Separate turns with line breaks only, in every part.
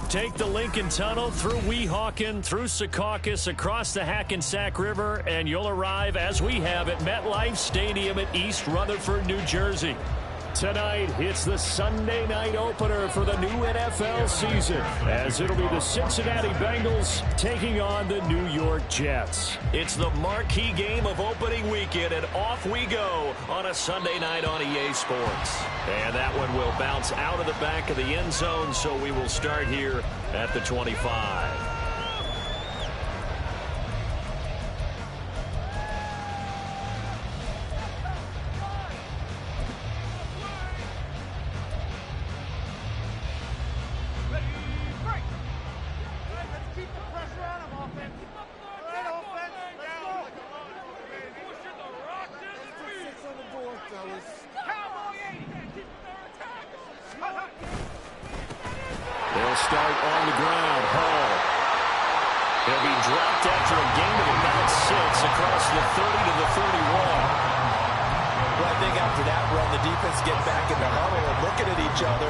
Take the Lincoln Tunnel through Weehawken, through Secaucus, across the Hackensack River, and you'll arrive, as we have, at MetLife Stadium at East Rutherford, New Jersey. Tonight, it's the Sunday night opener for the new NFL season, as it'll be the Cincinnati Bengals taking on the New York Jets. It's the marquee game of opening weekend, and off we go on a Sunday night on EA Sports. And that one will bounce out of the back of the end zone, so we will start here at the 25. They'll start on the ground. Hall. He'll be dropped after a gain of about 6 across the 30 to the 31.
Well, I think after that run, the defense get back in the huddle and looking at each other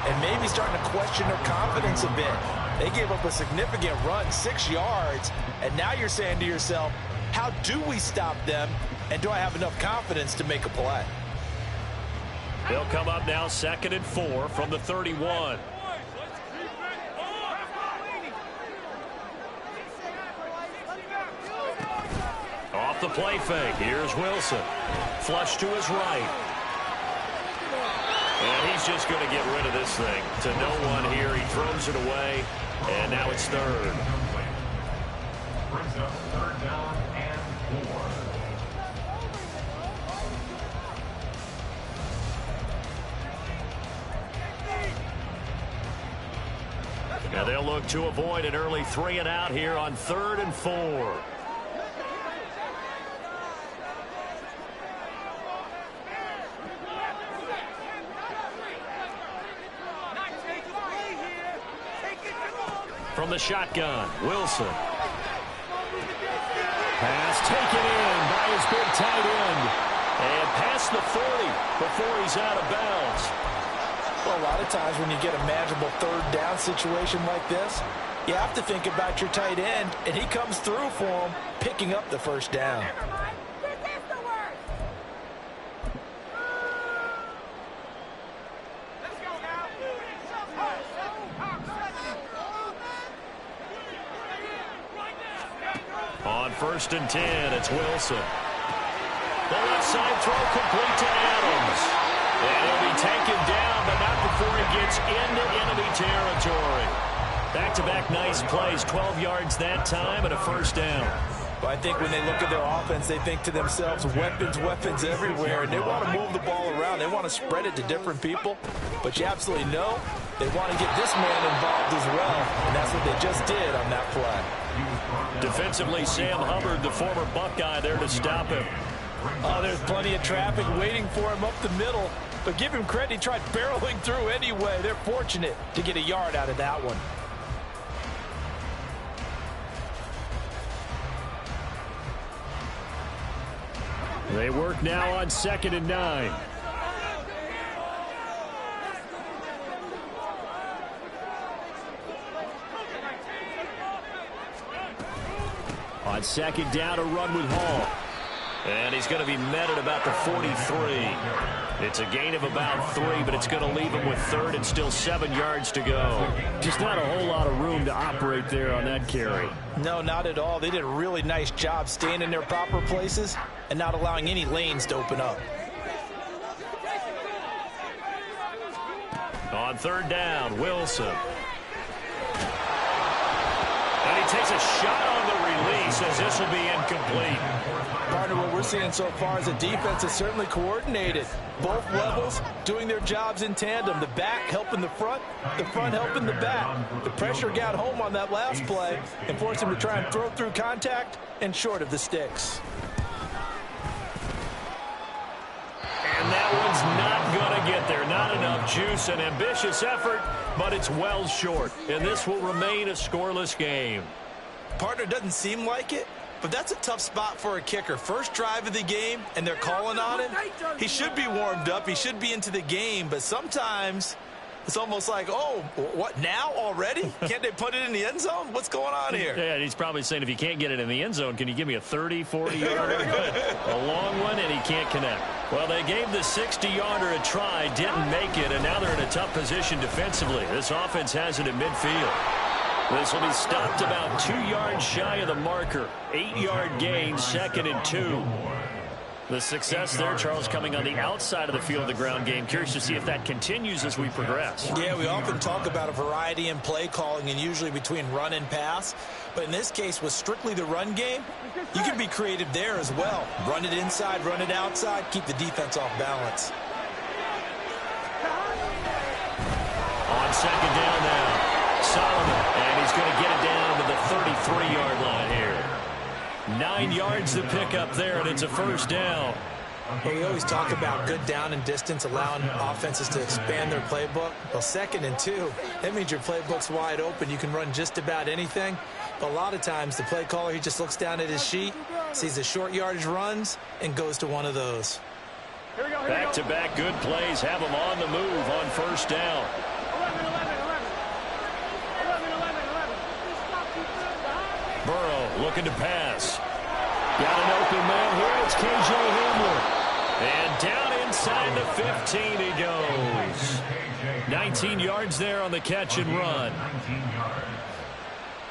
and maybe starting to question their confidence a bit. They gave up a significant run, 6 yards, and now you're saying to yourself, how do we stop them, and do I have enough confidence to make a play?
They'll come up now 2nd and 4 from the 31. Off the play fake. Here's Wilson. Flush to his right. And he's just going to get rid of this thing. To no one here. He throws it away. And now it's 3rd. Brings up 3rd down and 4. Now they'll look to avoid an early 3 and out here on 3rd and 4. From the shotgun, Wilson. Pass taken in by his big tight end. And past the 40 before he's out of bounds.
Well, a lot of times when you get a manageable 3rd down situation like this, you have to think about your tight end, and he comes through for him, picking up the 1st down.
On 1st and 10, it's Wilson. The left side throw complete to Adams. And he'll be taken down, but not before he gets into enemy territory. Back-to-back nice plays, 12 yards that time and a 1st down.
Well, I think when they look at their offense, they think to themselves, weapons, weapons everywhere, and they want to move the ball around. They want to spread it to different people, but you absolutely know they want to get this man involved as well, and that's what they just did on that play.
Defensively, Sam Hubbard, the former Buckeye, there to stop him.
Oh, there's plenty of traffic waiting for him up the middle, but give him credit, he tried barreling through anyway. They're fortunate to get a yard out of that one.
They work now on 2nd and 9. On 2nd down, a run with Hall. And he's going to be met at about the 43. It's a gain of about 3, but it's going to leave him with 3rd and still 7 yards to go. Just not a whole lot of room to operate there on that carry.
No, not at all. They did a really nice job staying in their proper places and not allowing any lanes to open up.
On 3rd down, Wilson. And he takes a shot on the release as this will be incomplete.
Partner, what we're seeing so far is a defense that's certainly coordinated. Both levels doing their jobs in tandem. The back helping the front helping the back. The pressure got home on that last play and forced him to try and throw through contact and short of the sticks.
And that one's not going to get there. Not enough juice. An ambitious effort, but it's well short. And this will remain a scoreless game.
Partner, doesn't seem like it, but that's a tough spot for a kicker. First drive of the game, and they're calling on him. He should be warmed up. He should be into the game, but sometimes It's almost like, oh, what, now already? Can't they put it in the end zone? What's going on here?
Yeah, he's probably saying, if you can't get it in the end zone, can you give me a 30, 40-yarder? A long one, and he can't connect. Well, they gave the 60-yarder a try, didn't make it, and now they're in a tough position defensively. This offense has it at midfield. This will be stopped about 2 yards shy of the marker. 8-yard gain, 2nd and 2. The success there, Charles, coming on the outside of the field of the ground game. Curious to see if that continues as we progress.
Yeah, we often talk about a variety in play calling and usually between run and pass. But in this case, with strictly the run game, you can be creative there as well. Run it inside, run it outside, keep the defense off balance.
On 2nd down now, Solomon, and he's going to get it down to the 33-yard line here. 9 yards to pick up there, and it's a 1st down.
Well, we always talk about good down and distance, allowing offenses to expand their playbook. Well, 2nd and 2, that means your playbook's wide open. You can run just about anything. But a lot of times, the play caller, he just looks down at his sheet, sees the short yardage runs, and goes to one of those.
Back-to-back good plays have them on the move on 1st down. Burrow looking to pass. Got an open man here. It's K.J. Hamler. And down inside the 15 he goes. 19 yards there on the catch and run.
19 yards.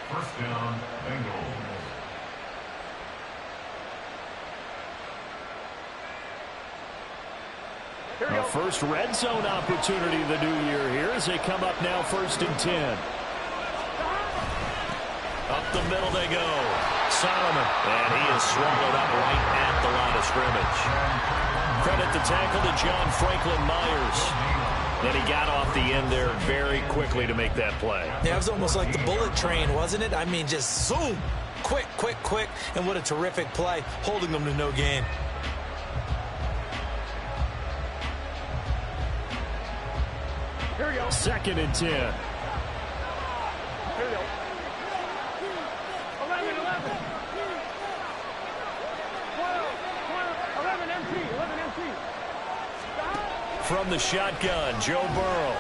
1st down, Bengals.
A first red zone opportunity the new year here as they come up now 1st and 10. Up the middle they go. Solomon. And he is swallowed up right at the line of scrimmage. Credit the tackle to John Franklin Myers. Then he got off the end there very quickly to make that play.
Yeah, it was almost like the bullet train, wasn't it? I mean, just zoom. Quick, quick, quick. And what a terrific play, holding them to no gain.
Here we go. 2nd and 10.
Here we go. 11, 11. 11 empty.
From the shotgun, Joe Burrow.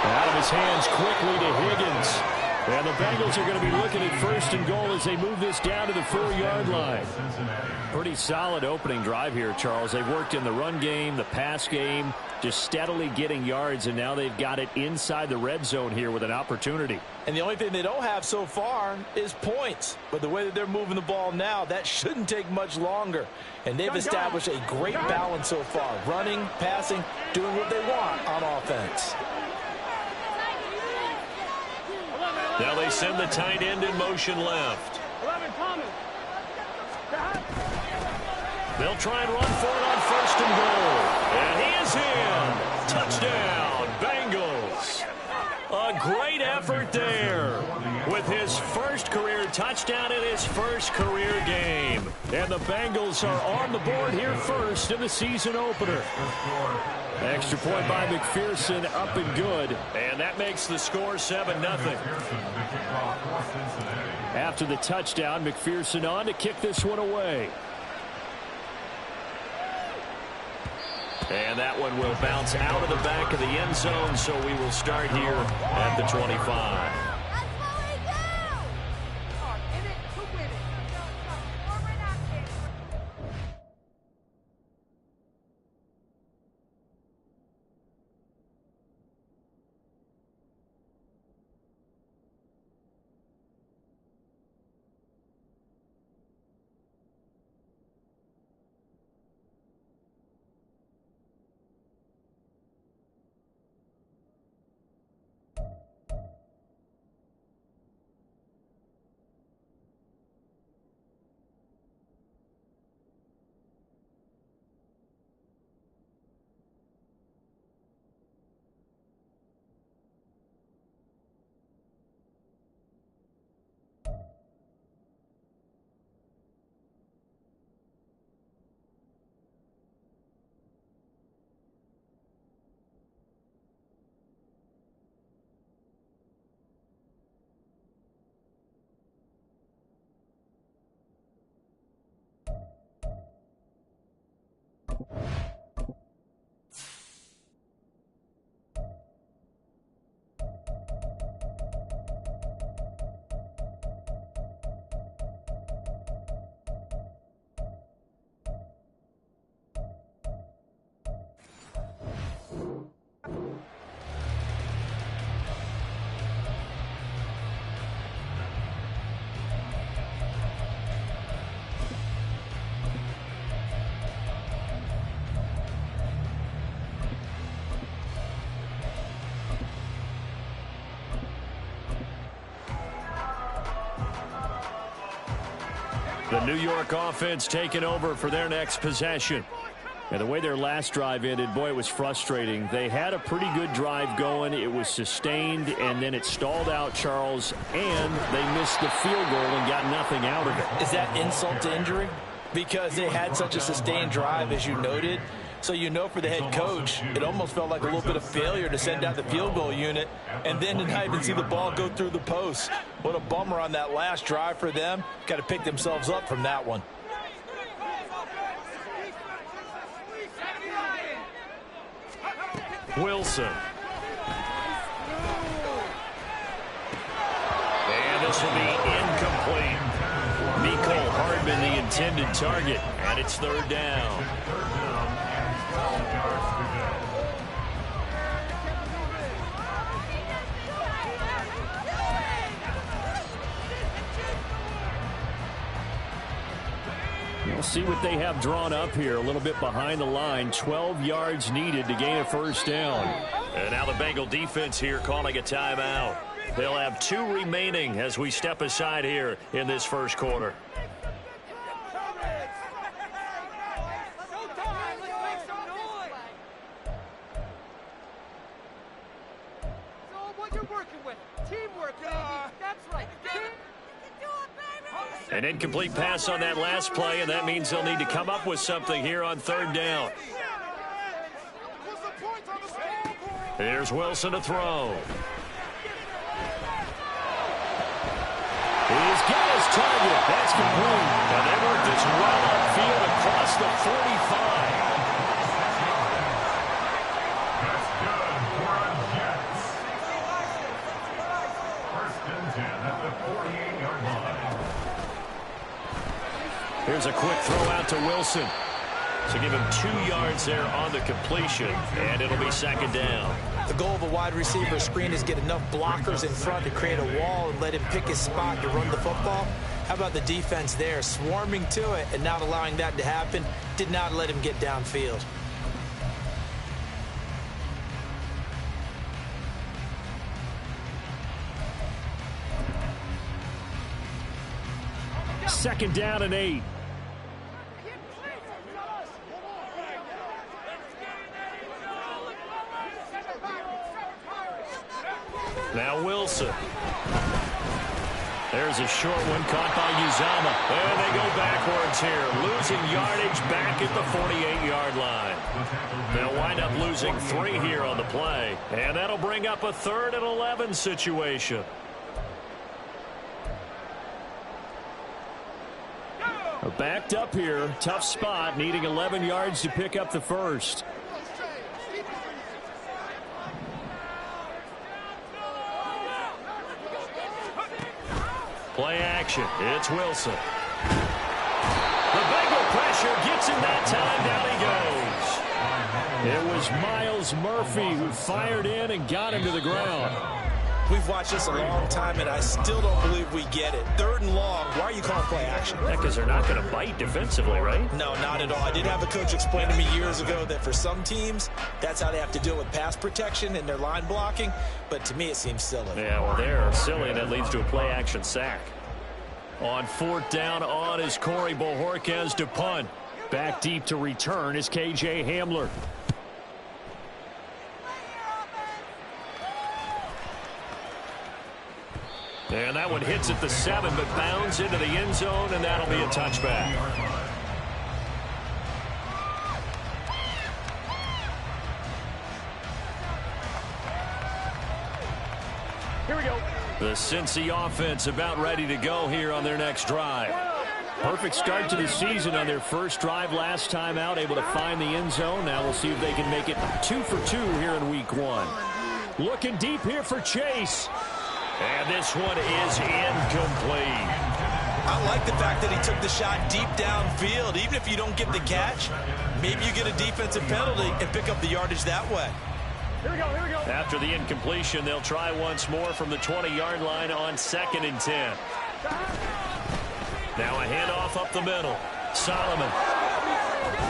Out of his hands quickly to Higgins. And the Bengals are going to be looking at 1st and goal as they move this down to the 4-yard line. Pretty solid opening drive here, Charles. They've worked in the run game, the pass game, just steadily getting yards, and now they've got it inside the red zone here with an opportunity.
And the only thing they don't have so far is points. But the way that they're moving the ball now, that shouldn't take much longer. And they've established a great balance so far. Running, passing, doing what they want on offense.
Now they send the tight end in motion left.
11, Thomas.
They'll try and run for it on 1st and goal. And he is in. Touchdown, Bengals. A great effort there with his first career touchdown in his first career game. And the Bengals are on the board here first in the season opener. Extra point by McPherson, up and good. And that makes the score 7-0. After the touchdown, McPherson on to kick this one away. And that one will bounce out of the back of the end zone, so we will start here at the 25. The New York offense taking over for their next possession. And the way their last drive ended, boy, it was frustrating. They had a pretty good drive going. It was sustained, and then it stalled out, Charles, and they missed the field goal and got nothing out of it.
Is that insult to injury? Because they had such a sustained drive, as you noted. So you know for the head coach, it almost felt like a little bit of failure to send out the field goal unit and then to not even see the ball go through the post. What a bummer on that last drive for them. Got to pick themselves up from that one.
Wilson. And this will be incomplete. Mecole Hardman the intended target, and it's third down. We'll see what they have drawn up here. A little bit behind the line. 12 yards needed to gain a first down. And now the Bengal defense here calling a timeout. They'll have 2 remaining as we step aside here in this first quarter. An incomplete pass on that last play, and that means they'll need to come up with something here on third down. Here's Wilson to throw. He's got his target. That's complete. And they work this well upfield across the 45.
That's good for a Jets. First and 10 at the 48-yard line.
Here's a quick throw out to Wilson. So give him 2 yards there on the completion, and it'll be second down.
The goal of a wide receiver screen is get enough blockers in front to create a wall and let him pick his spot to run the football. How about the defense there, swarming to it and not allowing that to happen? Did not let him get downfield.
Second down and 8. Now Wilson. There's a short one caught by Uzama. And they go backwards here. Losing yardage back at the 48-yard line. They'll wind up losing 3 here on the play. And that'll bring up a 3rd and 11 situation. Backed up here. Tough spot. Needing 11 yards to pick up the first. Play action. It's Wilson. The Bengal pressure gets him that time. Down he goes. It was Miles Murphy who fired in and got him to the ground.
We've watched this a long time, and I still don't believe we get it. 3rd and long. Why are you calling play action?
Yeah, because they're not going to bite defensively, right?
No, not at all. I did have a coach explain to me years ago that for some teams, that's how they have to deal with pass protection and their line blocking. But to me, it seems silly.
Yeah, well, they're silly, and that leads to a play-action sack. On 4th down on is Corey Bojorquez to punt. Back deep to return is K.J. Hamler. And that one hits at the 7, but bounds into the end zone, and that'll be a touchback.
Here we go.
The Cincy offense about ready to go here on their next drive. Perfect start to the season on their first drive last time out, able to find the end zone. Now we'll see if they can make it 2 for 2 here in week 1. Looking deep here for Chase. And this one is incomplete.
I like the fact that he took the shot deep downfield. Even if you don't get the catch, maybe you get a defensive penalty and pick up the yardage that way.
Here we go, here we go.
After the incompletion, they'll try once more from the 20-yard line on 2nd and 10. Now a handoff up the middle. Solomon.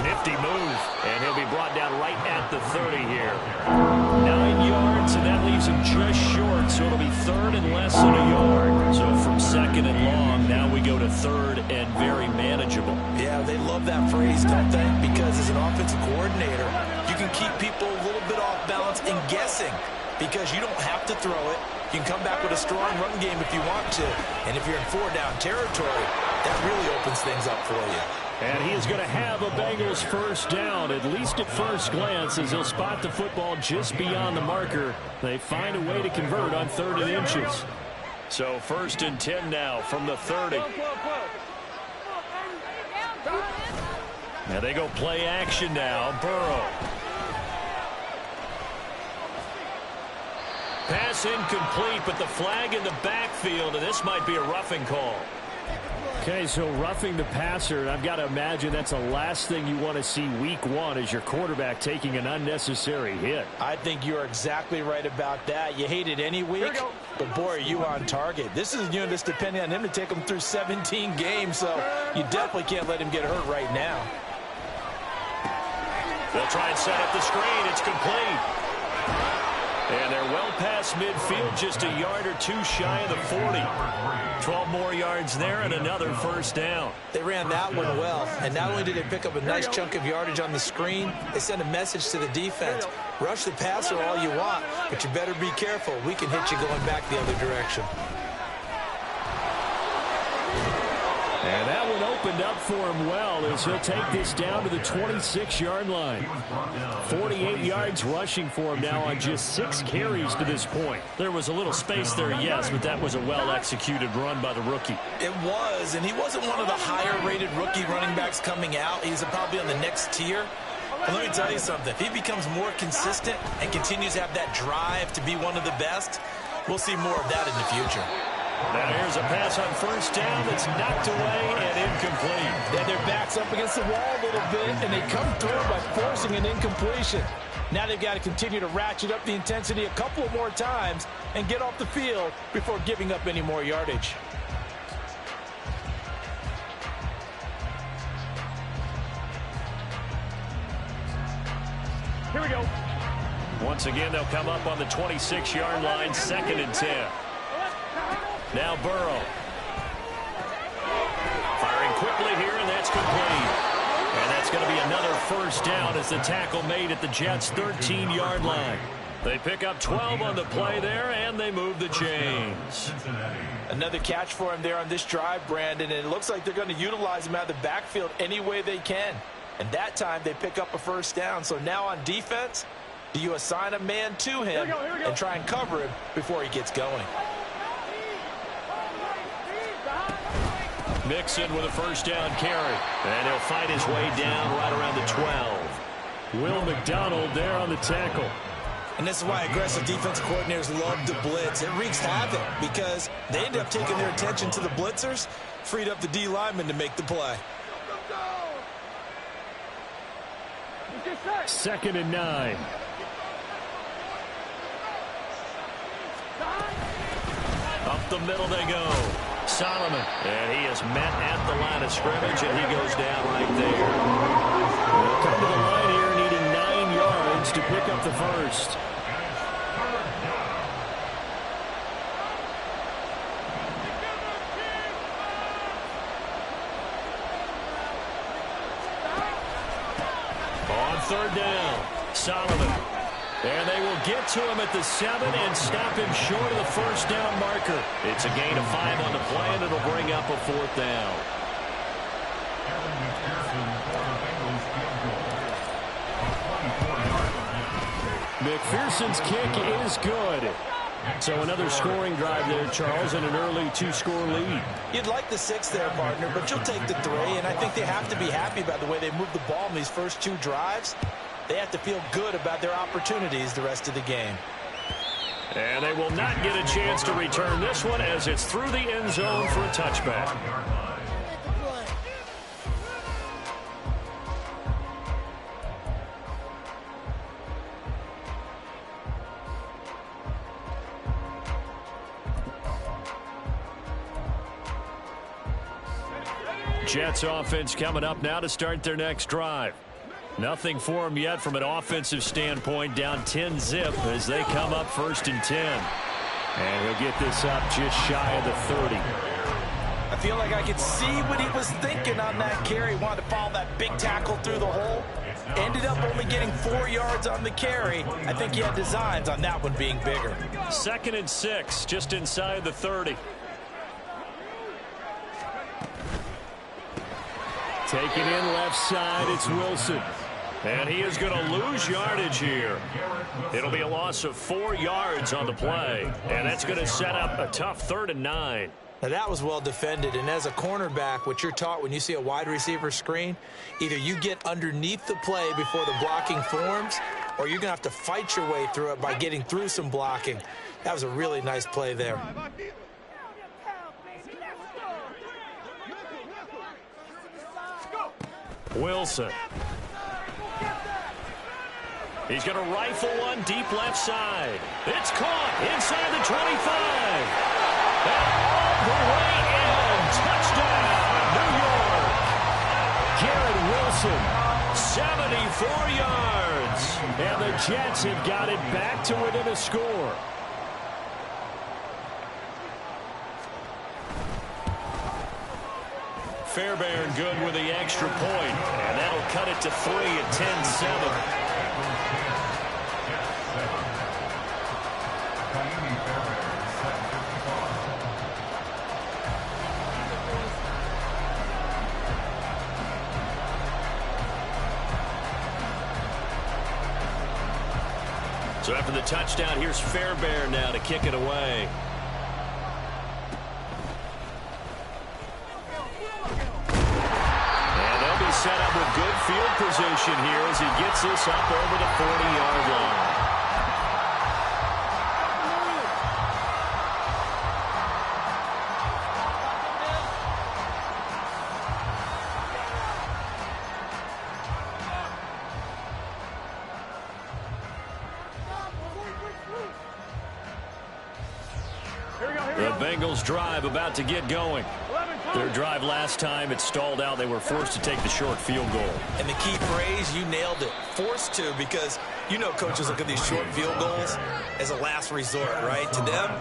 Nifty move, and he'll be brought down right at the 30 here. 9 yards, and that leaves him just short, so it'll be third and less than a yard. So from second and long, now we go to third and very manageable.
Yeah, they love that phrase, don't they? Because as an offensive coordinator, you can keep people a little bit off balance and guessing because you don't have to throw it. You can come back with a strong run game if you want to. And if you're in 4-down territory, that really opens things up for you.
And he is going to have a Bengals first down, at least at first glance, as he'll spot the football just beyond the marker. They find a way to convert on 3rd and inches. So 1st and 10 now from the 30. Now they go play action now. Burrow. Pass incomplete, but the flag in the backfield, and this might be a roughing call. Okay, so roughing the passer, I've got to imagine that's the last thing you want to see week 1 as your quarterback taking an unnecessary hit.
I think you're exactly right about that. You hate it any week, but boy, are you on target. This is that's depending on him to take him through 17 games, so you definitely can't let him get hurt right now.
They'll try and set up the screen. It's complete. And they're well past midfield, just a yard or two shy of the 40. 12 more yards there and another first down.
They ran that one well, and not only did they pick up a nice chunk of yardage on the screen, they sent a message to the defense. Rush the passer all you want, but you better be careful. We can hit you going back the other direction.
And that one opened up for him well as he'll take this down to the 26-yard line. 48 yards rushing for him now on just 6 carries to this point. There was a little space there, yes, but that was a well-executed run by the rookie.
It was, and he wasn't one of the higher-rated rookie running backs coming out. He's probably on the next tier. But let me tell you something. If he becomes more consistent and continues to have that drive to be one of the best, we'll see more of that in the future.
Now here's a pass on first down that's knocked away and incomplete.
Yeah, their back's up against the wall a little bit, and they come through by forcing an incompletion. Now they've got to continue to ratchet up the intensity a couple of more times and get off the field before giving up any more yardage.
Here we go.
Once again, they'll come up on the 26-yard line, 2nd and 10. Now Burrow. Firing quickly here, and that's complete. And that's going to be another first down as the tackle made at the Jets' 13-yard line. They pick up 12 on the play there, and they move the chains.
Another catch for him there on this drive, Brandon, and it looks like they're going to utilize him out of the backfield any way they can. And that time they pick up a first down. So now on defense, do you assign a man to him and try and cover him before he gets going?
Mixon with a first down carry. And he'll fight his way down right around the 12. Will McDonald there on the tackle.
And this is why aggressive defensive coordinators love to blitz. It wreaks havoc because they end up taking their attention to the blitzers, freed up the D lineman to make the play.
2nd and 9. Up the middle they go. Solomon, and he is met at the line of scrimmage, and he goes down right there. They'll come to the line here needing 9 yards to pick up the first. On 3rd down, Solomon. And they will get to him at the 7 and stop him short of the first down marker. It's a gain of 5 on the play, and it'll bring up a 4th down. McPherson's kick is good. So another scoring drive there, Charles, and an early 2-score lead.
You'd like the 6 there, partner, but you'll take the 3, and I think they have to be happy about the way they moved the ball in these first 2 drives. They have to feel good about their opportunities the rest of the game.
And they will not get a chance to return this one as it's through the end zone for a touchback. Jets offense coming up now to start their next drive. Nothing for them yet from an offensive standpoint. Down 10-zip as they come up 1st and 10. And he'll get this up just shy of the 30.
I feel like I could see what he was thinking on that carry. He wanted to follow that big tackle through the hole. Ended up only getting 4 yards on the carry. I think he had designs on that one being bigger.
2nd and 6, just inside the 30. Taking in left side, it's Wilson. And he is going to lose yardage here. It'll be a loss of 4 yards on the play. And that's going to set up a tough 3rd and 9.
Now that was well defended, and as a cornerback, what you're taught when you see a wide receiver screen, either you get underneath the play before the blocking forms, or you're going to have to fight your way through it by getting through some blocking. That was a really nice play there.
Wilson. He's going to rifle one deep left side. It's caught inside the 25. And all the way in. Touchdown, New York. Garrett Wilson, 74 yards. And the Jets have got it back to within a score. Fairbairn good with the extra point, and that'll cut it to 3 at 10-7. So after the touchdown, here's Fairbairn now to kick it away. Set up with good field position here as he gets this up over the 40-yard line. The Bengals drive about to get going. Their drive last time, it stalled out. They were forced to take the short field goal.
And the key phrase, you nailed it, forced to, because you know coaches look at these short field goals as a last resort, right? To them,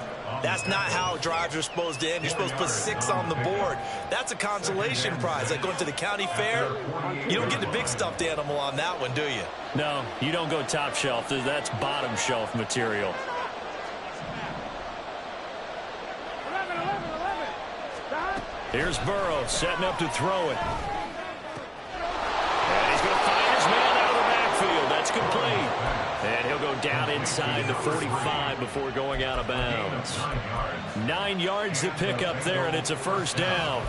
that's not how drives are supposed to end. You're supposed to put 6 on the board. That's a consolation prize. Like going to the county fair, you don't get the big stuffed animal on that one, do you?
No, you don't go top shelf. That's bottom shelf material. Here's Burrow setting up to throw it. And he's going to find his man out of the backfield. That's complete. And he'll go down inside the 45 before going out of bounds. 9 yards to pick up there, and it's a first down.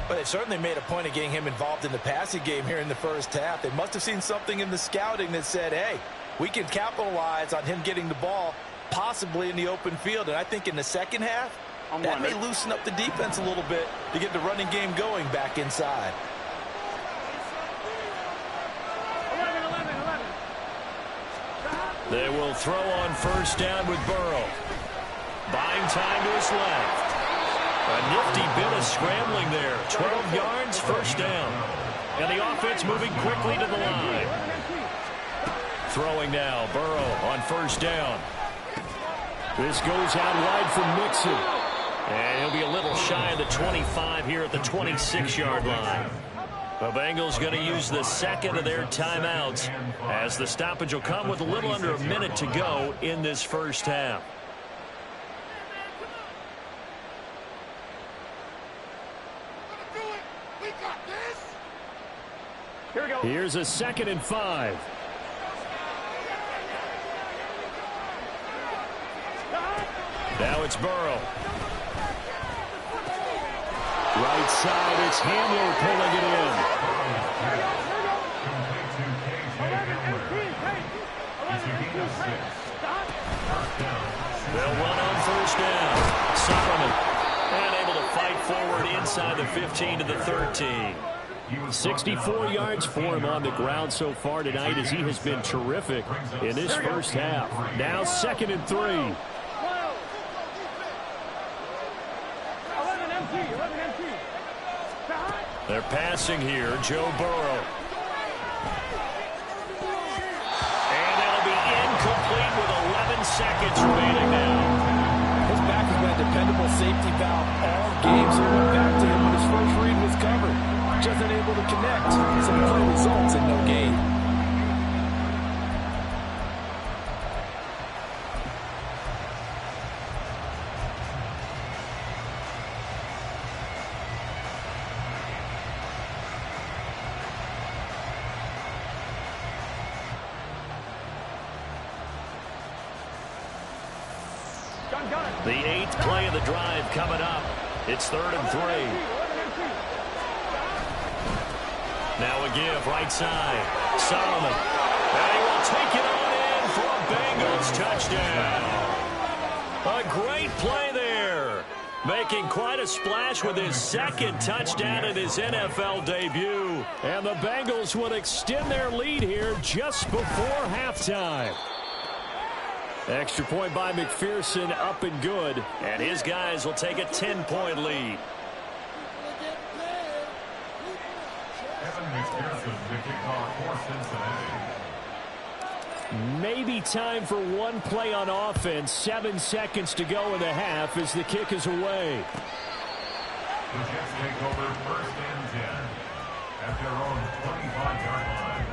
But they certainly made a point of getting him involved in the passing game here in the first half. They must have seen something in the scouting that said, hey, we can capitalize on him getting the ball possibly in the open field. And I think in the second half, that may loosen up the defense a little bit to get the running game going back inside.
11.
They will throw on first down with Burrow. Buying time to his left. A nifty bit of scrambling there. 12 yards, first down. And the offense moving quickly to the line. Throwing now, Burrow on first down. This goes out wide for Mixon. And he'll be a little shy of the 25 here at the 26-yard line. The Bengals going to use the second of their timeouts as the stoppage will come with a little under a minute to go in this first half.
Here we go.
Here's a 2nd and 5. Now it's Burrow. Right side, it's Hamler pulling it in. They'll run on first down. Solomon, and able to fight forward inside the 15 to the 13. 64 yards for him on the ground so far tonight as he has been terrific in this first half. Now 2nd and 3. They're passing here, Joe Burrow. And that'll be incomplete with 11 seconds remaining now.
His back has been a dependable safety valve all game, so he went back to him when his first read was covered. Just unable to connect, so the play results in no gain.
The 8th play of the drive coming up. It's 3rd and 3. Now a give right side. Solomon. And he will take it on in for a Bengals touchdown. A great play there. Making quite a splash with his 2nd touchdown in his NFL debut. And the Bengals will extend their lead here just before halftime. Extra point by McPherson, up and good. And his guys will take a 10-point lead. Maybe time for one play on offense. 7 seconds to go in the half as the kick is away.
The Jets take over 1st and 10 at their own 25-yard line.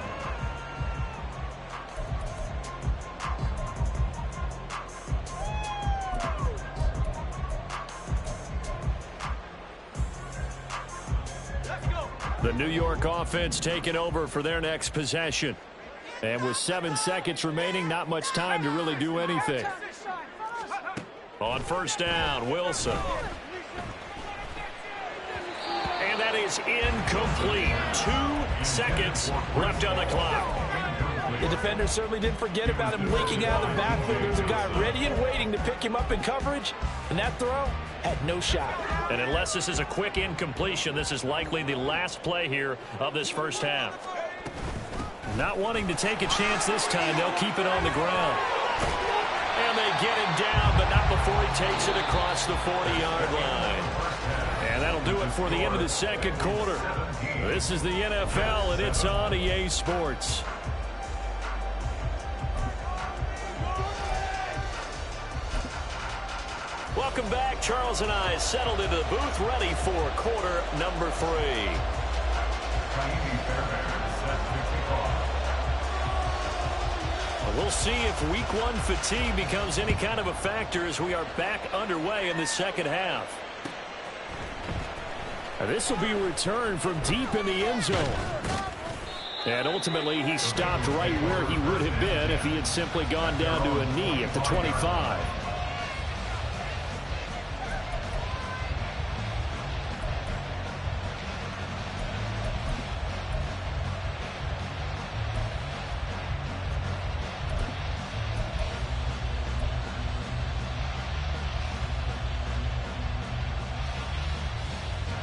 The New York offense taking over for their next possession. And with 7 seconds remaining, not much time to really do anything. On 1st down, Wilson. And that is incomplete. 2 seconds left on the clock.
The defender certainly didn't forget about him leaking out of the backfield. There's a guy ready and waiting to pick him up in coverage. And that throw had no shot.
And unless this is a quick incompletion, this is likely the last play here of this first half. Not wanting to take a chance this time, they'll keep it on the ground. And they get him down, but not before he takes it across the 40-yard line. And that'll do it for the end of the 2nd quarter. This is the NFL, and it's on EA Sports. Welcome back. Charles and I settled into the booth, ready for quarter number 3. We'll see if week 1 fatigue becomes any kind of a factor as we are back underway in the 2nd half. This will be a return from deep in the end zone. And ultimately, he stopped right where he would have been if he had simply gone down to a knee at the 25.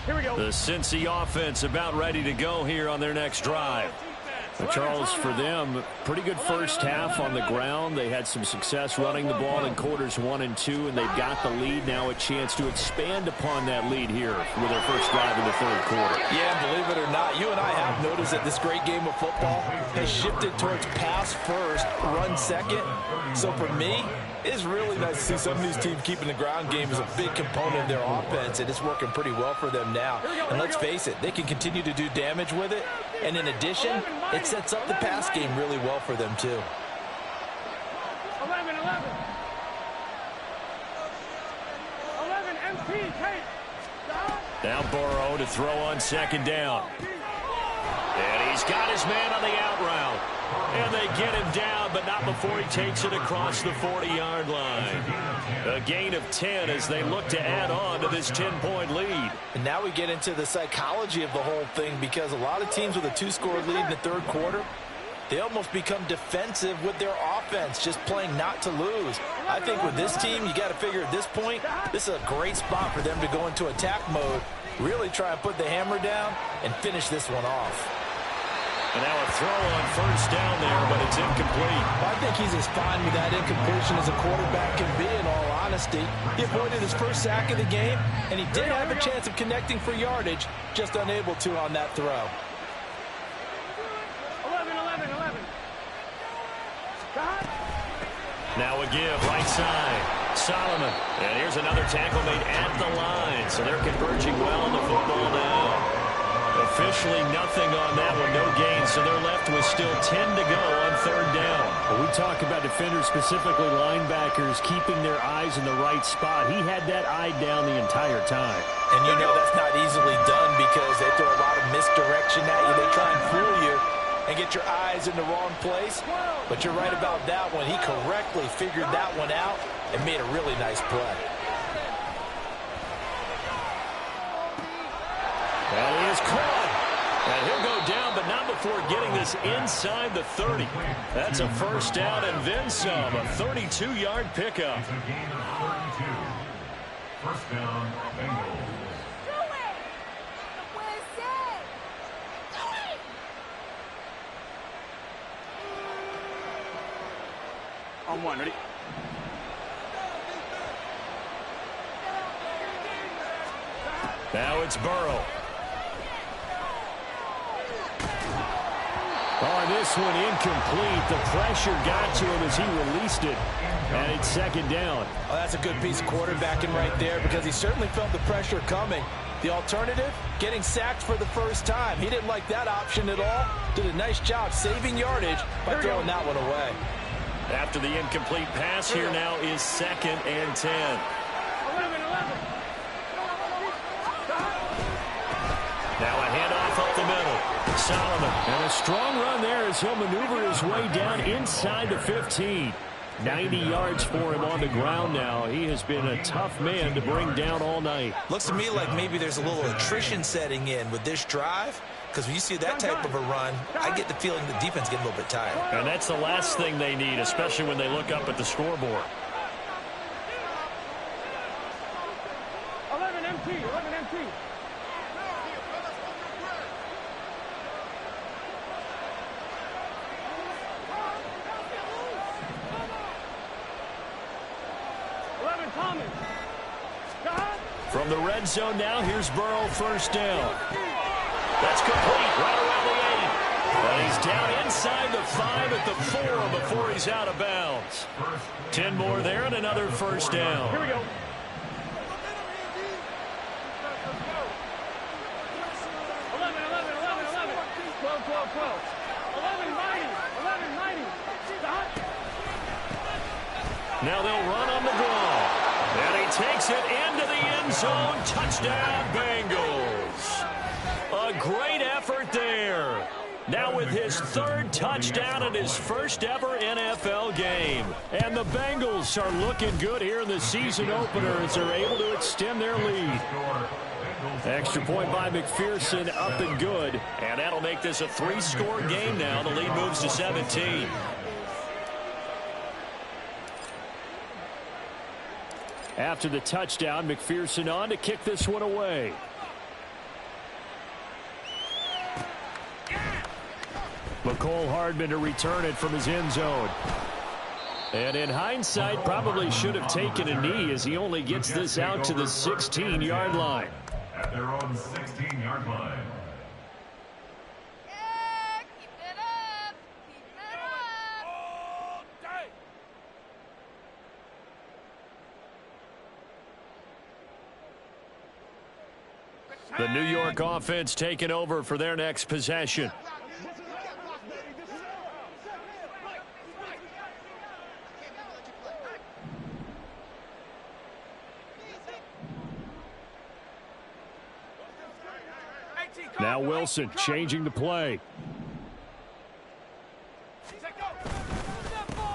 Here we go.
The Cincy offense about ready to go here on their next drive. Charles, for them, pretty good first half on the ground. They had some success running the ball in quarters 1 and 2, and they've got the lead. Now a chance to expand upon that lead here with their first drive in the 3rd quarter.
Yeah, believe it or not, you and I have noticed that this great game of football has shifted towards pass first, run second. So for me, it's really nice to see some of these teams keeping the ground game as a big component of their offense, and it's working pretty well for them now. And let's face it, they can continue to do damage with it. And in addition, it sets up the pass game really well for them, too.
11, 11. 11, MP, Kate.
Now Burrow to throw on 2nd down. And he's got his man on the out route. And they get him down, but not before he takes it across the 40-yard line. A gain of 10 as they look to add on to this 10-point lead.
And now we get into the psychology of the whole thing, because a lot of teams with a 2-score lead in the 3rd quarter, they almost become defensive with their offense, just playing not to lose. I think with this team, you got to figure at this point, this is a great spot for them to go into attack mode, really try and put the hammer down and finish this one off.
And now a throw on first down there, but it's incomplete.
I think he's as fine with that incompletion as a quarterback can be, in all honesty. He avoided his first sack of the game, and he did have a chance of connecting for yardage, just unable to on that throw.
11.
Now a give, right side. Solomon. And here's another tackle made at the line. So they're converging well on the football now. Officially nothing on that one, no gain. So they're left with still 10 to go on third down.
Well, we talk about defenders, specifically linebackers, keeping their eyes in the right spot. He had that eye down the entire time.
And you know that's not easily done because they throw a lot of misdirection at you. They try and fool you and get your eyes in the wrong place. But you're right about that one. He correctly figured that one out and made a really nice play.
And he is caught. And he'll go down, but not before getting this inside the 30. That's a first down and then some. A 32-yard pickup.
It's a gain of 32. First down, Bengals.
On one, ready?
Now it's Burrow. Oh, this one incomplete. The pressure got to him as he released it. And it's second down.
Oh, that's a good piece of quarterbacking right there because he certainly felt the pressure coming. The alternative, getting sacked for the first time. He didn't like that option at all. Did a nice job saving yardage by throwing that one away.
After the incomplete pass, here now is second and 10.
11.
Now a handoff up the middle. Solomon. And a strong run there as he'll maneuver his way down inside the 15. 90 yards for him on the ground now. He has been a tough man to bring down all night.
Looks to me like maybe there's a little attrition setting in with this drive. Because when you see that type of a run, I get the feeling the defense getting a little bit tired.
And that's the last thing they need, especially when they look up at the scoreboard.
11 MT. Thomas.
From the red zone now, here's Burrow, first down. That's complete, right around the 8. And he's down inside the 5 at the 4 before he's out of bounds. 10 more there and another first down.
Here we go. 11. 12. 11-90. Stop.
Now they'll run on the draw. And he takes it into the end zone. Touchdown, Bengals. A great effort there. Now with his third touchdown in his first ever NFL game. And the Bengals are looking good here in the season opener as they're able to extend their lead. Extra point by McPherson, up and good. And that'll make this a 3-score game now. The lead moves to 17. After the touchdown, McPherson on to kick this one away. McCole Hardman to return it from his end zone. And in hindsight, probably should have taken a knee as he only gets this out to the 16-yard line.
At their own 16-yard line.
The New York offense taking over for their next possession. Now Wilson changing the play.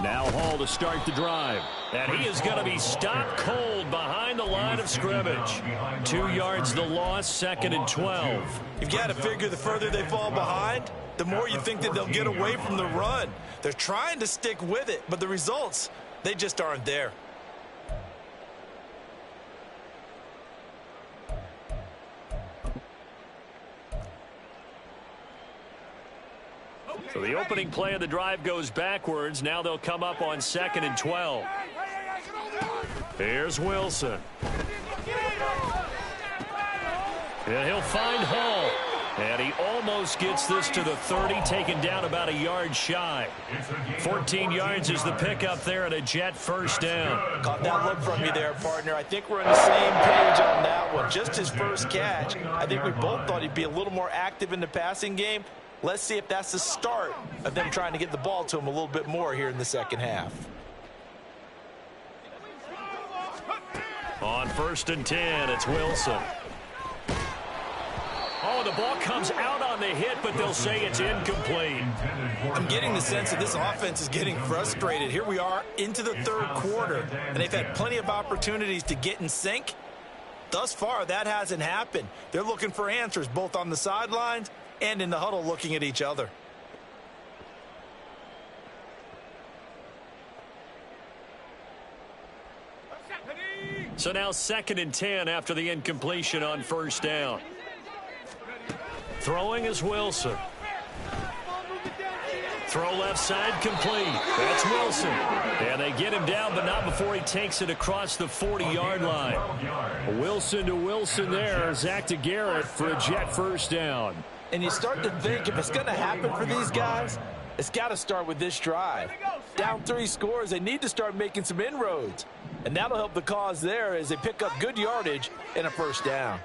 Now Hall to start the drive. And he is going to be stopped cold behind the line of scrimmage. 2 yards the loss, 2nd and 12.
You've got to figure the further they fall behind, the more you think that they'll get away from the run. They're trying to stick with it, but the results, they just aren't there.
The opening play of the drive goes backwards. Now they'll come up on 2nd and 12. Here's Wilson. And he'll find Hall. And he almost gets this to the 30, taken down about a yard shy. 14 yards is the pickup there and a Jet first down.
Caught that look from you there, partner. I think we're on the same page on that one. Just his first catch. I think we both thought he'd be a little more active in the passing game. Let's see if that's the start of them trying to get the ball to him a little bit more here in the second half.
On 1st and 10, it's Wilson. Oh, the ball comes out on the hit, but they'll say it's incomplete.
I'm getting the sense that this offense is getting frustrated. Here we are into the third quarter, and they've had plenty of opportunities to get in sync. Thus far, that hasn't happened. They're looking for answers both on the sidelines and in the huddle looking at each other.
So now 2nd and 10 after the incompletion on 1st down. Throwing is Wilson. Throw left side complete. That's Wilson. And they get him down, but not before he takes it across the 40-yard line. Wilson to Wilson there. Zach to Garrett for a Jet first down.
And you start to think if it's going to happen for these guys, it's got to start with this drive. Down 3 scores, they need to start making some inroads. And that'll help the cause there as they pick up good yardage and a first down.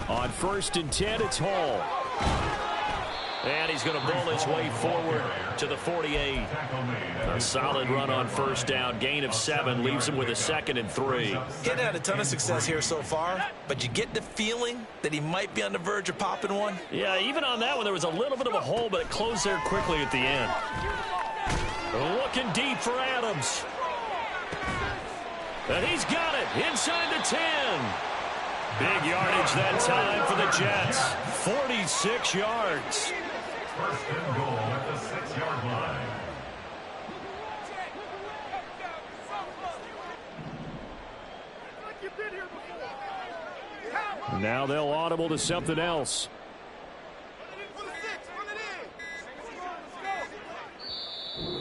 On 1st and 10, it's Hall. And he's going to bull his way forward to the 48. A solid run on 1st down. Gain of 7 leaves him with a 2nd and 3.
He hasn't had a ton of success here so far, but you get the feeling that he might be on the verge of popping one.
Yeah, even on that one, there was a little bit of a hole, but it closed there quickly at the end. Looking deep for Adams. And he's got it inside the 10. Big yardage that time for the Jets. 46 yards.
1st and goal at the 6-yard line.
Now they'll audible to something else.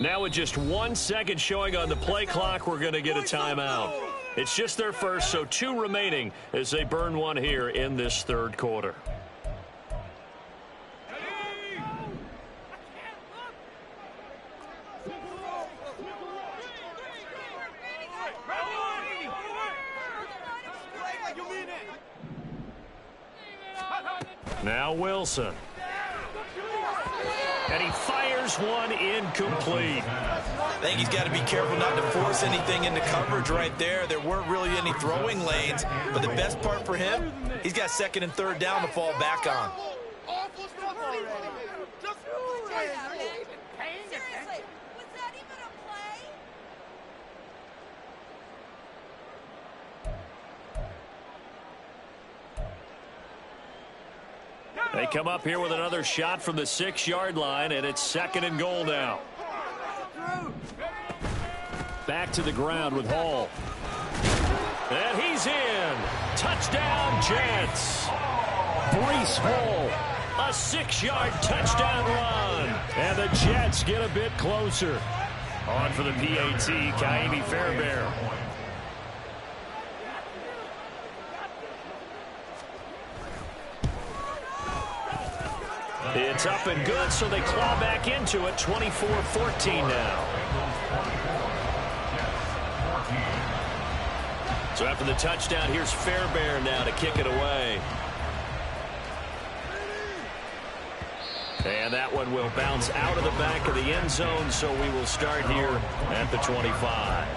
Now with just 1 second showing on the play clock, we're going to get a timeout. It's just their first, so 2 remaining as they burn one here in this third quarter. Now Wilson. And he fires one incomplete.
I think he's got to be careful not to force anything into coverage right there. There weren't really any throwing lanes, but the best part for him, he's got 2nd and 3rd down to fall back on.
They come up here with another shot from the 6-yard line, and it's 2nd and goal now. Back to the ground with Hall. And he's in. Touchdown, Jets. Breece Hall, a 6-yard touchdown run. And the Jets get a bit closer. On for the PAT, Kaimi Fairbairn. It's up and good, so they claw back into it. 24-14 now. So after the touchdown, here's Fairbairn now to kick it away. And that one will bounce out of the back of the end zone, so we will start here at the 25.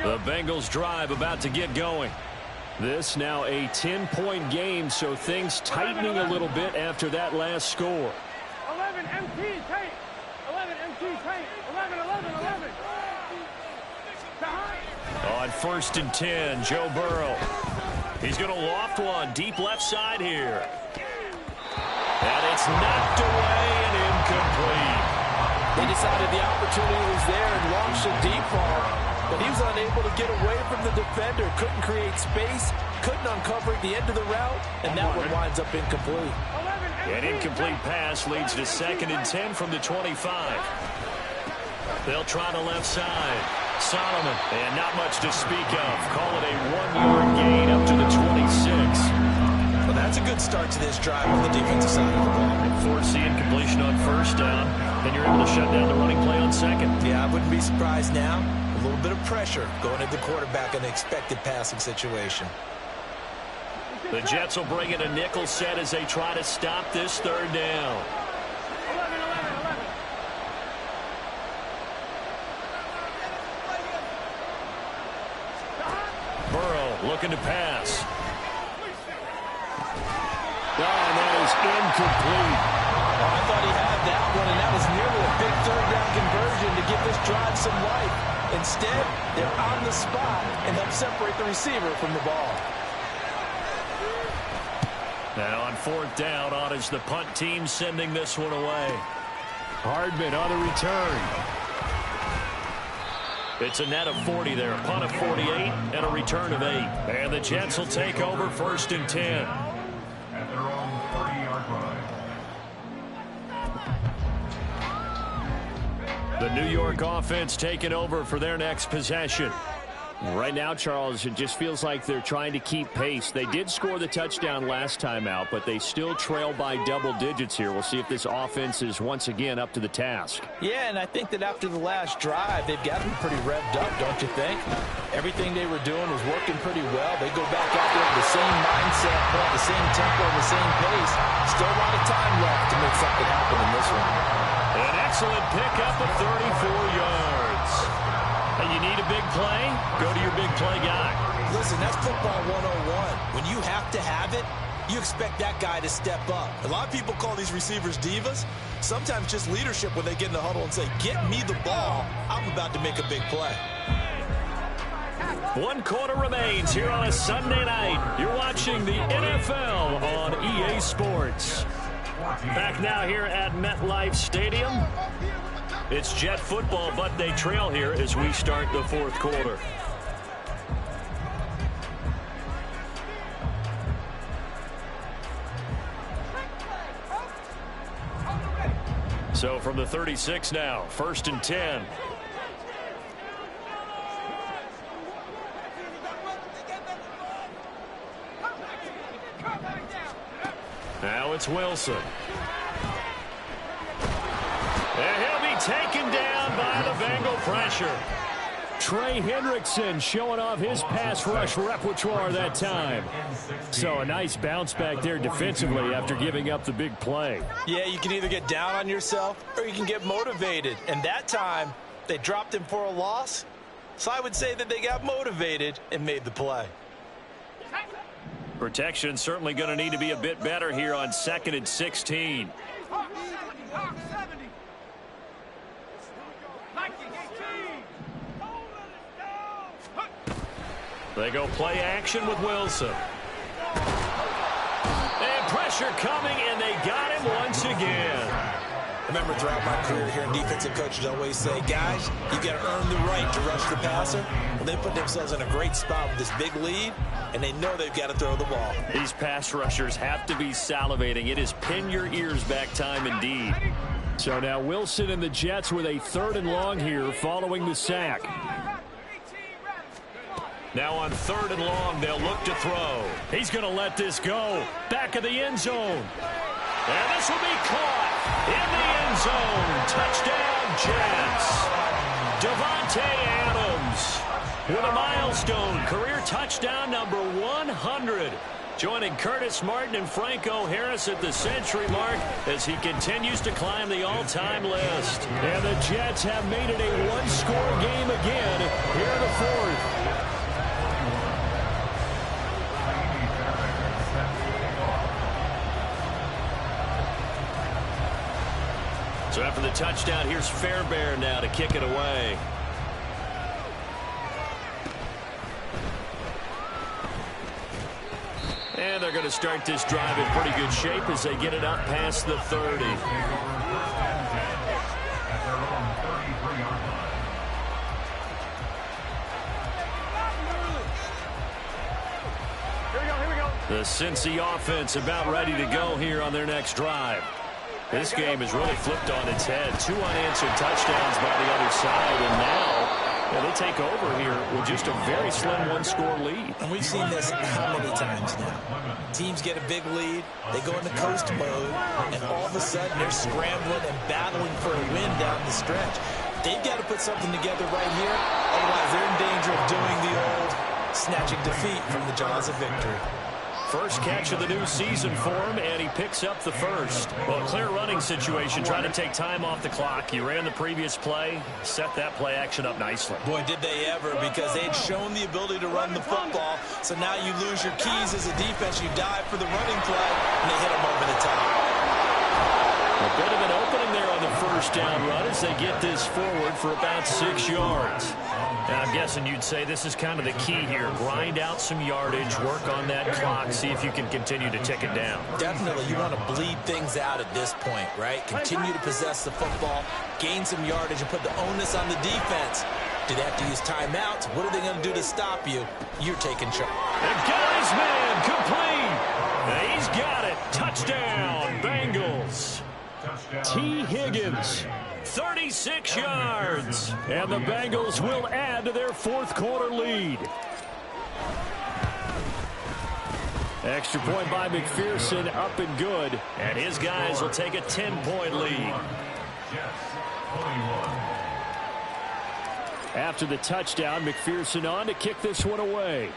The Bengals drive about to get going. This now a 10-point game, so things tightening a little bit after that last score.
11 MT tight. 11 MT tight. 11.
On 1st and 10, Joe Burrow. He's going to loft one deep left side here. And it's knocked away and incomplete.
They decided the opportunity was there and launched a deep ball, but he was unable to get away from the defender. Couldn't create space, couldn't uncover at the end of the route, and that one winds up incomplete.
An incomplete pass leads to 2nd and 10 from the 25. They'll try the left side. Solomon, and not much to speak of. Call it a 1-yard gain up to the 26.
Well, that's a good start to this drive on the defensive side of the ball.
Force the incompletion on 1st down, then you're able to shut down the running play on 2nd.
Yeah, I wouldn't be surprised now. A little bit of pressure going at the quarterback in an expected passing situation.
The Jets will bring in a nickel set as they try to stop this 3rd down.
11.
Burrow looking to pass. Oh, and that is incomplete.
Oh, I thought he had that one, and that was nearly a big 3rd down conversion to give this drive some life. Instead, they're on the spot and help separate the receiver from the ball.
Now on 4th down, on is the punt team sending this one away.
Hardman on the return.
It's a net of 40 there, a punt of 48, and a return of 8. And the Jets will take over 1st and 10.
At their own 30-yard line.
The New York offense taking over for their next possession.
Right now, Charles, it just feels like they're trying to keep pace. They did score the touchdown last time out, but they still trail by double digits here. We'll see if this offense is once again up to the task.
Yeah, and I think that after the last drive, they've got to be pretty revved up, don't you think? Everything they were doing was working pretty well. They go back out there with the same mindset, the same tempo, the same pace. Still a lot of time left to make something happen in this one.
An excellent pickup of 34 yards. And you need a big play? Go to your big play guy.
Listen, that's football 101. When you have to have it, you expect that guy to step up. A lot of people call these receivers divas. Sometimes just leadership when they get in the huddle and say, get me the ball. I'm about to make a big play.
1 quarter remains here on a Sunday night. You're watching the NFL on EA Sports. Back now here at MetLife Stadium. It's Jet football, but they trail here as we start the 4th quarter. So from the 36 now, 1st and 10. Now it's Wilson. And he'll be taken down by the Bengal pressure.
Trey Hendrickson showing off his pass rush repertoire that time. So a nice bounce back there defensively after giving up the big play.
Yeah, you can either get down on yourself or you can get motivated. And that time, they dropped him for a loss. So I would say that they got motivated and made the play.
Protection certainly going to need to be a bit better here on 2nd and 16. They go play action with Wilson. And pressure coming, and they got him once again.
Remember, throughout my career here in defensive coaches always say, guys, you got to earn the right to rush the passer. Well, they put themselves in a great spot with this big lead, and they know they've got to throw the ball.
These pass rushers have to be salivating. It is pin your ears back time indeed.
So now Wilson and the Jets with a 3rd and long here following the sack.
Now on 3rd and long, they'll look to throw. He's going to let this go. Back of the end zone. And this will be caught in the end zone. Touchdown, Jets. Devontae Adams with a milestone career touchdown number 100. Joining Curtis Martin and Franco Harris at the century mark as he continues to climb the all-time list.
And the Jets have made it a one-score game again here in the 4th.
So after the touchdown, here's Fairbairn now to kick it away. And they're going to start this drive in pretty good shape as they get it up past the 30. The Cincy offense about ready to go here on their next drive. This game is really flipped on its head. 2 unanswered touchdowns by the other side, and now they take over here with just a very slim one-score lead.
And we've seen this how many times now? Teams get a big lead, they go into coast mode, and all of a sudden they're scrambling and battling for a win down the stretch. They've got to put something together right here, otherwise they're in danger of doing the old snatching defeat from the jaws of victory.
First catch of the new season for him, and he picks up the first. Well, a clear running situation, trying to take time off the clock. You ran the previous play, set that play action up nicely.
Boy, did they ever, because they'd shown the ability to run the football. So now you lose your keys as a defense. You dive for the running play, and they hit them over the top.
A bit of an opening there on the first down run as they get this forward for about 6 yards. Now, I'm guessing you'd say this is kind of the key here. Grind out some yardage, work on that clock, see if you can continue to tick it down.
Definitely. You want to bleed things out at this point, right? Continue to possess the football, gain some yardage, and put the onus on the defense. Do they have to use timeouts? What are they going to do to stop you? You're taking charge.
The guy's man complete. He's got it. Touchdown, Bengals. T. Higgins. 36 yards. And the Bengals will add to their fourth quarter lead. Extra point by McPherson, up and good. And his guys will take a 10-point lead. After the touchdown, McPherson on to kick this one away.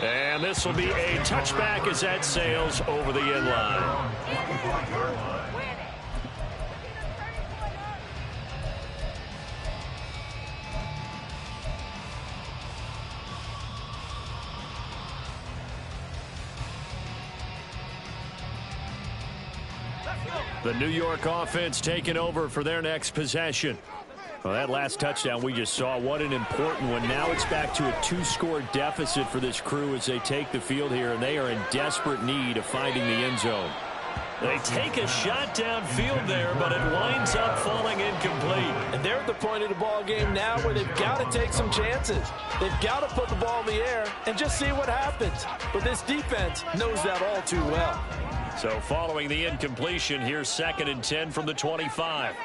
And this will be a touchback as that sails over the end line. The New York offense taking over for their next possession. Well, that last touchdown we just saw, what an important one. Now it's back to a 2-score deficit for this crew as they take the field here, and they are in desperate need of finding the end zone. They take a shot downfield there, but it winds up falling incomplete.
And they're at the point of the ball game now where they've got to take some chances. They've got to put the ball in the air and just see what happens. But this defense knows that all too well.
So following the incompletion, here's 2nd and 10 from the 25.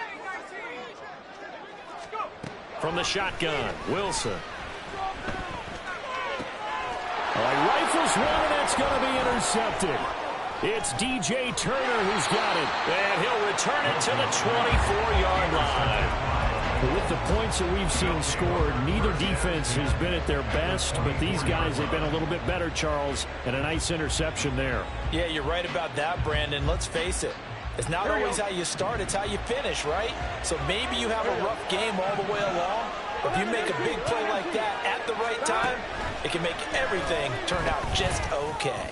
From the shotgun, Wilson. Rifles one, and that's going to be intercepted. It's DJ Turner who's got it, and he'll return it to the 24-yard line. With the points that we've seen scored, neither defense has been at their best, but these guys have been a little bit better, Charles, and a nice interception there.
Yeah, you're right about that, Brandon. Let's face it. It's not always how you start, it's how you finish, right? So maybe you have a rough game all the way along, but if you make a big play like that at the right time, it can make everything turn out just okay.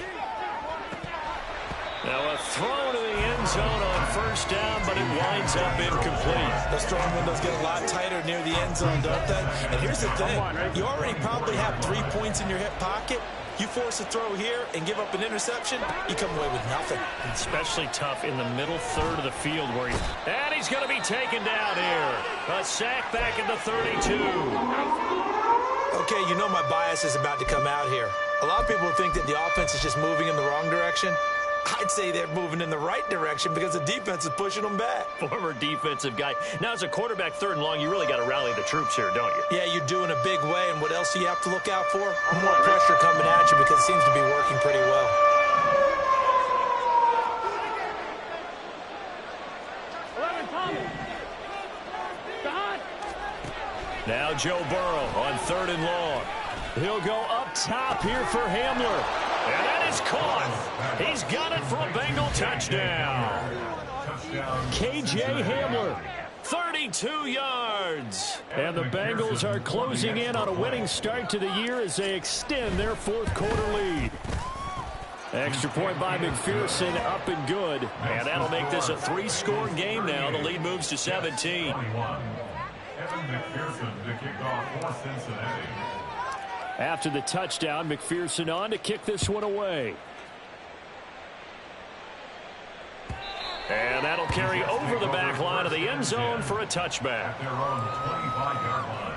Now a throw to the end zone on first down, but it winds up incomplete.
Those throwing windows get a lot tighter near the end zone, don't they? And here's the thing. You already probably have 3 points in your hip pocket. You force a throw here and give up an interception, you come away with nothing.
Especially tough in the middle third of the field where he's going to be taken down here. A sack back at the 32.
Okay, you know my bias is about to come out here. A lot of people think that the offense is just moving in the wrong direction. I'd say they're moving in the right direction because the defense is pushing them back.
Former defensive guy. Now, as a quarterback 3rd and long, you really got to rally the troops here, don't you?
Yeah, you're doing a big way, and what else do you have to look out for? More pressure coming at you because it seems to be working pretty well.
Now Joe Burrow on 3rd and long. He'll go up top here for Hamler. And that is caught. He's got it for a Bengal touchdown. K.J. Hamler, 32 yards. And the Bengals are closing in on a winning start to the year as they extend their fourth quarter lead. Extra point by McPherson, up and good. And that'll make this a 3-score game now. The lead moves to 17.
Evan McPherson to kick off for Cincinnati.
After the touchdown, McPherson on to kick this one away. And that'll carry over the back line of the end zone for a touchback.
At their own 25-yard line.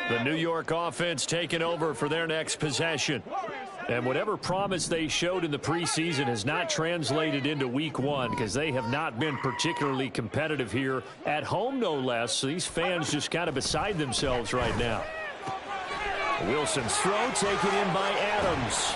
The New York offense taking over for their next possession. And whatever promise they showed in the preseason has not translated into week one because they have not been particularly competitive here at home, no less. So these fans just kind of beside themselves right now. Wilson's throw taken in by Adams.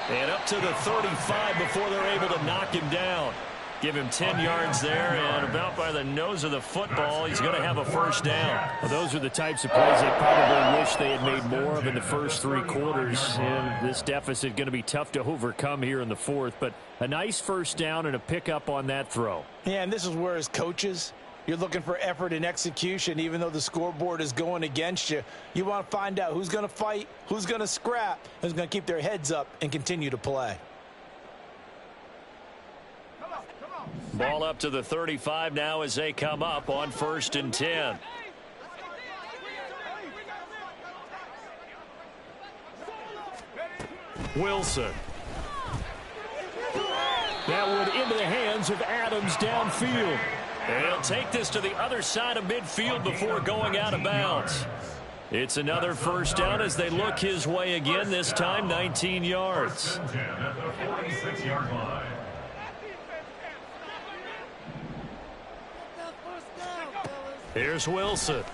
And up to the 35 before they're able to knock him down. Give him 10 yards there, and about by the nose of the football, he's going to have a first down. Well, those are the types of plays they probably wish they had made more of in the first three quarters. And this deficit going to be tough to overcome here in the fourth. But a nice first down and a pickup on that throw.
Yeah, and this is where as coaches, you're looking for effort and execution. Even though the scoreboard is going against you, you want to find out who's going to fight, who's going to scrap, who's going to keep their heads up and continue to play.
Ball up to the 35 now as they come up on 1st and 10. Wilson. That one into the hands of Adams downfield. And he'll take this to the other side of midfield before going out of bounds. It's another first down as they look his way again, this time 19 yards.
At the 46-yard line.
Here's Wilson.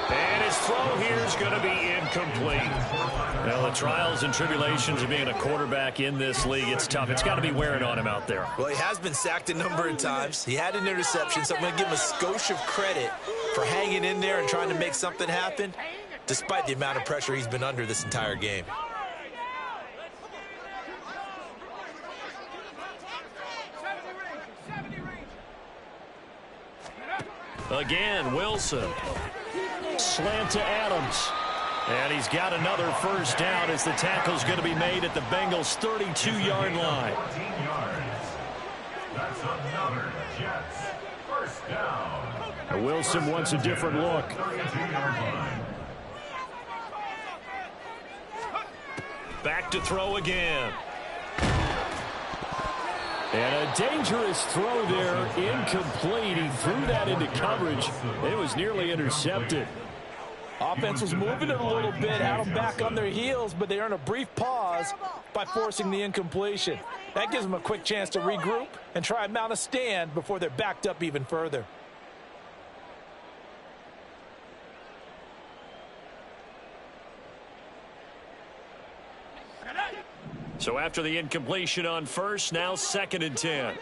And his throw here is going to be incomplete. Now, the trials and tribulations of being a quarterback in this league, it's tough. It's got to be wearing on him out there.
Well, he has been sacked a number of times. He had an interception, so I'm going to give him a skosh of credit for hanging in there and trying to make something happen, despite the amount of pressure he's been under this entire game.
Again, Wilson. Slant to Adams. And he's got another first down as the tackle's going to be made at the Bengals' 32-yard line.
14 yards. That's another Jets first down.
Wilson wants a different look.
32-yard line.
Back to throw again. And a dangerous throw there, incomplete. He threw that into coverage. It was nearly intercepted.
Offense was moving it a little bit, had them back on their heels, but they earned a brief pause by forcing the incompletion. That gives them a quick chance to regroup and try and mount a stand before they're backed up even further.
So after the incompletion on first, now 2nd and 10.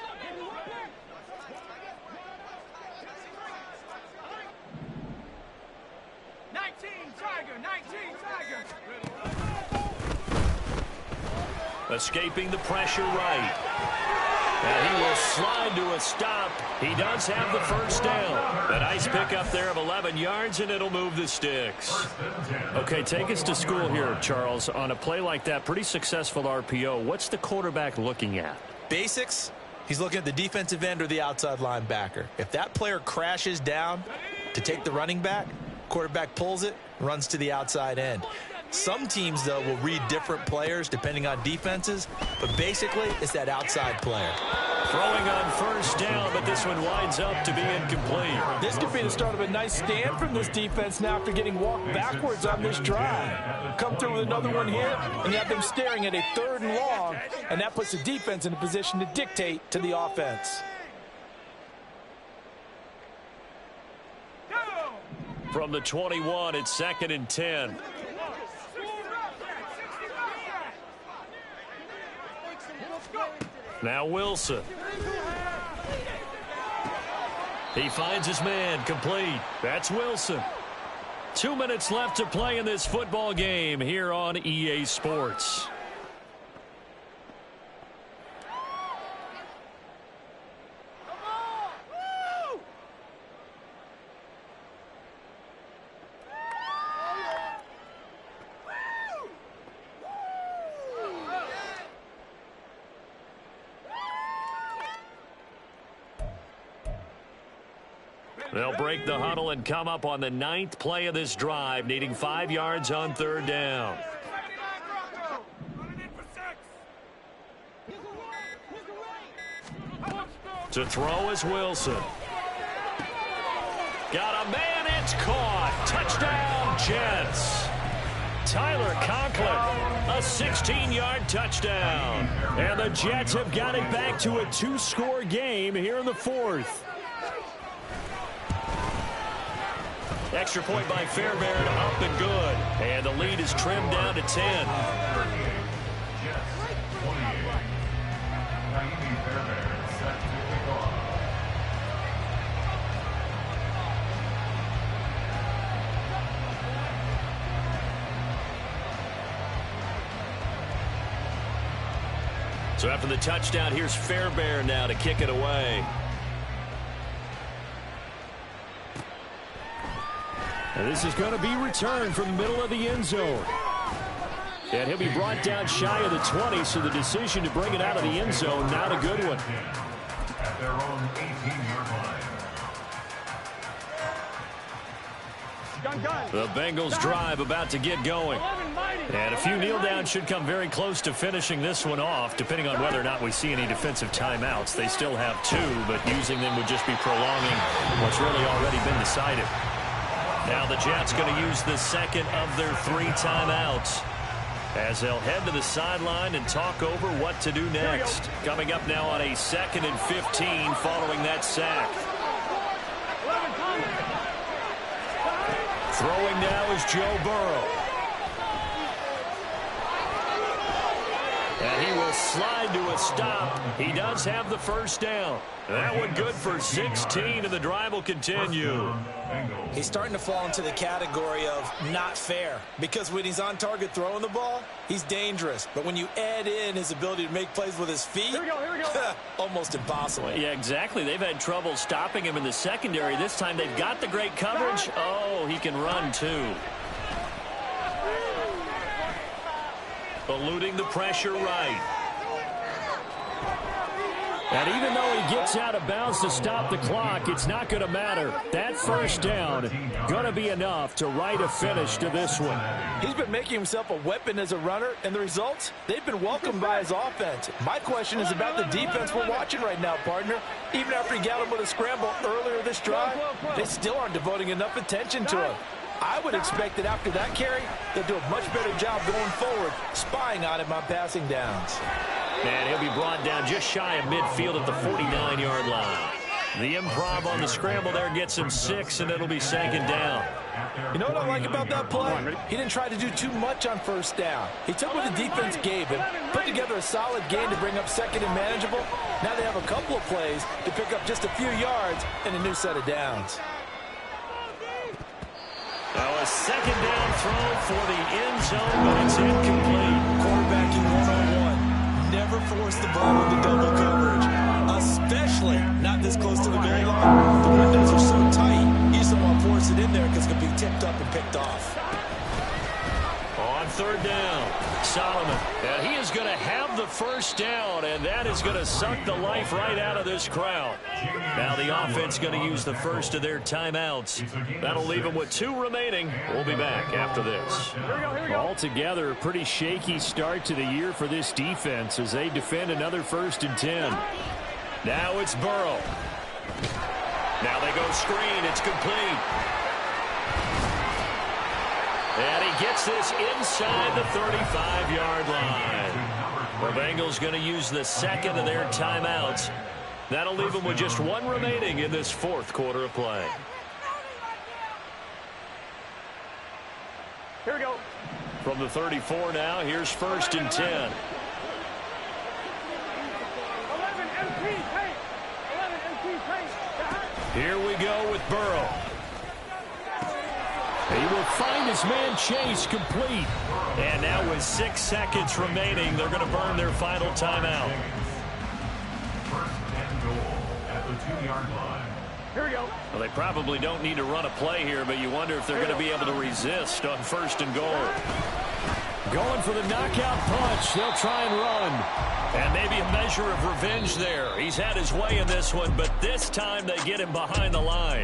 Escaping the pressure right. And he will slide to a stop. He does have the first down. A nice pickup there of 11 yards, and it'll move the sticks. Okay, take us to school here, Charles. On a play like that, pretty successful RPO. What's the quarterback looking at?
Basics, he's looking at the defensive end or the outside linebacker. If that player crashes down to take the running back, quarterback pulls it, runs to the outside end. Some teams, though, will read different players depending on defenses, but basically it's that outside player.
Throwing on first down, but this one winds up to be incomplete.
This could be the start of a nice stand from this defense now after getting walked backwards on this drive. Come through with another one here, and you have them staring at a 3rd and long, and that puts the defense in a position to dictate to the offense.
From the 21, it's 2nd and 10. Now Wilson. He finds his man, complete. That's Wilson. 2 minutes left to play in this football game here on EA Sports. They'll break the huddle and come up on the 9th play of this drive, needing 5 yards on 3rd down. To throw is Wilson. Got a man, it's caught. Touchdown, Jets. Tyler Conklin, a 16-yard touchdown. And the Jets have got it back to a 2-score game here in the 4th. Extra point by Fairbairn, up and good. And the lead is trimmed down to 10. So after the touchdown, here's Fairbairn now to kick it away. And this is going to be returned from the middle of the end zone. And he'll be brought down shy of the 20, so the decision to bring it out of the end zone, not a good one.
At their own 18-yard line.
The Bengals drive about to get going. And a few kneel downs should come very close to finishing this one off, depending on whether or not we see any defensive timeouts. They still have 2, but using them would just be prolonging what's really already been decided. Now the Jets going to use the second of their 3 timeouts as they'll head to the sideline and talk over what to do next. Coming up now on a 2nd and 15 following that sack. Throwing now is Joe Burrow. And he will slide to a stop. He does have the first down. That one good for 16, and the drive will continue.
He's starting to fall into the category of not fair, because when he's on target throwing the ball, he's dangerous. But when you add in his ability to make plays with his feet, almost impossible.
Yeah, exactly. They've had trouble stopping him in the secondary. This time they've got the great coverage. Oh, he can run too. Eluding the pressure right. And even though he gets out of bounds to stop the clock, it's not going to matter. That first down going to be enough to write a finish to this one.
He's been making himself a weapon as a runner, and the results, they've been welcomed by his offense. My question is about the defense we're watching right now, partner. Even after he got him with a scramble earlier this drive, they still aren't devoting enough attention to him. I would expect that after that carry, they'll do a much better job going forward, spying on him on passing downs.
And he'll be brought down just shy of midfield at the 49-yard line. The improv on the scramble there gets him 6, and it'll be 2nd down.
You know what I like about that play? He didn't try to do too much on first down. He took what the defense gave him, put together a solid gain to bring up 2nd and manageable. Now they have a couple of plays to pick up just a few yards and a new set of downs.
Now a 2nd down throw for the end zone, but it's incomplete.
Quarterbacking one-on-one. Never force the ball into double coverage, especially not this close to the goal line. The windows are so tight, you just don't want to force it in there because it can be tipped up and picked off.
On 3rd down, Solomon. And he is going to have the first down, and that is going to suck the life right out of this crowd. Now the offense going to use the first of their timeouts. That'll leave them with 2 remaining. We'll be back after this. Altogether, a pretty shaky start to the year for this defense as they defend another 1st and 10. Now it's Burrow. Now they go screen. It's complete. And he gets this inside the 35-yard line. The Bengals going to use the 2nd of their timeouts. That'll leave them with just 1 remaining in this 4th quarter of play.
Here we go.
From the 34 now, here's 1st and 10.
11 MT tank. 11 MT tank.
Here we go with Burrow. He will find his man Chase complete. And now with 6 seconds remaining, they're going to burn their final timeout.
1st and goal at the 2-yard line.
Here we go.
Well, they probably don't need to run a play here, but you wonder if they're going to be able to resist on 1st and goal. Going for the knockout punch. They'll try and run. And maybe a measure of revenge there. He's had his way in this one, but this time they get him behind the line.